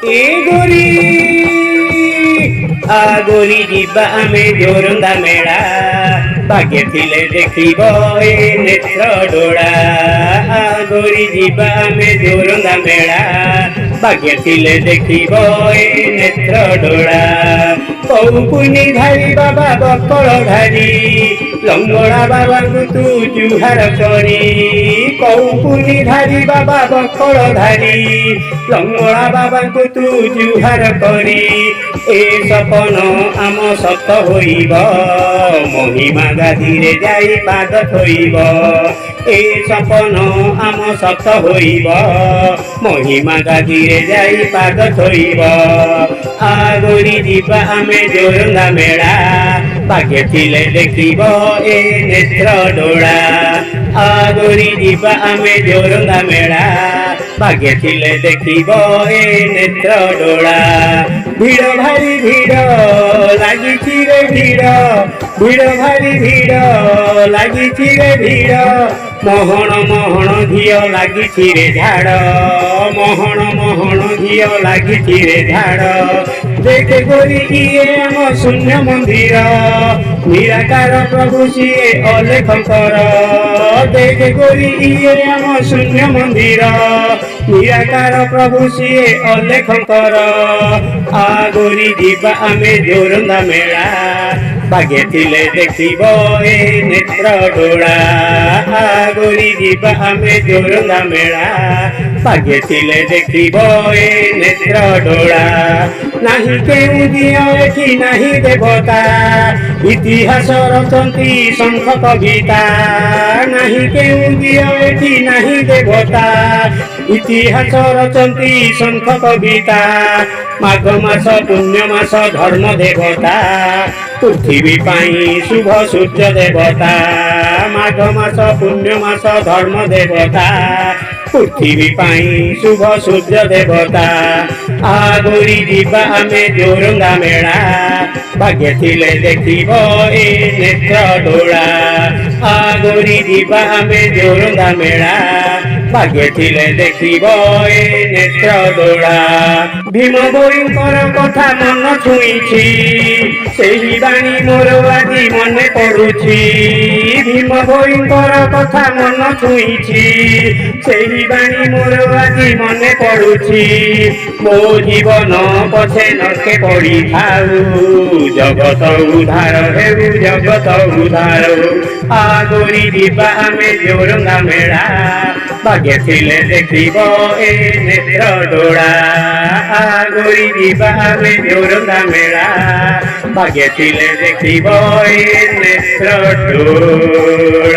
ए गोरी गोरी जीवा आमे जोरंदा मेला भाग्य थिले देखिब ए नेत्र डोळा गोरी जीवा आमे जोरंदा मेला भाग्य थिले देखिब ए नेत्र डोळा कौपुनी धारी बाबा बकल धारी लंगड़ा बाबा को तू जुहार करी कौपुनी धारी बाबा बकल धारी लंगड़ा बाबा को तू जुहार करी ए सपन आम सत होइब महिमा गाधी रे जाई पाद थोइब ए सपन आम सत होइब महिमा गाधी रे जाई पाद थोइब गोरी जीवा आमे जोरंदा मेला भाग्य थिले देखिब ए नेत्र डोळा गोरी जीवा आमे जोरंदा मेला भाग्य थिले देखिब ए नेत्र डोळा भिड़ भारी भिड़ लागिछि रे भिड़ भारी भिड़ लागिछि रे भिड़ मोहन मोहन झियो लागिछि रे झाड़ मोहन झियो लागिछि रे झाड़ देखे गोरी इए आम शून्य मंदिर निराकार प्रभु सीए अलेखकर देखे गोरी इए आम शून्य मंदिर निराकार प्रभु सीए अलेखकर गोरी जीवा आमे जोरंदा मेला भाग्य थिले देखिब ए नेत्र डोळा गोरी जीवा आमे जोरंदा मेला भाग्य थिले देखिब ए नेत्र डोळा नाही केउ दियो एठी नाही देवता इतिहास रचंती शंख कविता नाही केउ दियो एठी नाही देवता इतिहास रचंती शंख कविता माघ मास पुण्य मास धर्म देवता पृथ्वी पाई शुभ सूर्य देवता माघ मास पुण्य मास धर्म देवता पृथ्वी पाई शुभ सूर्य देवता गोरी जीवा आमे जोरंदा मेला भाग्य थिले देखिब ए नेत्र डोळा गोरी जीवा आमे जोरंदा मेला भाग्य थिले देखिब ए नेत्र डोळा भीम बोईंकर कथा मन छुईछि सेही बाणी मोर आଜି मने पडुछि भीम बोईंकर कथा मन छुईछि सेही बाणी मोर आଜି मने पडुछि मो जीवन पछे नरके पड़ी थाऊ जगत उद्धार हेउ जगत उद्धार गोरी जीवा आमे जोरंदा मेला भाग्य थिले देखिब ए नेत्र डोळा गोरी जीवा आमे जोरंदा मेला भाग्य थिले देखिब ए नेत्र डोळा।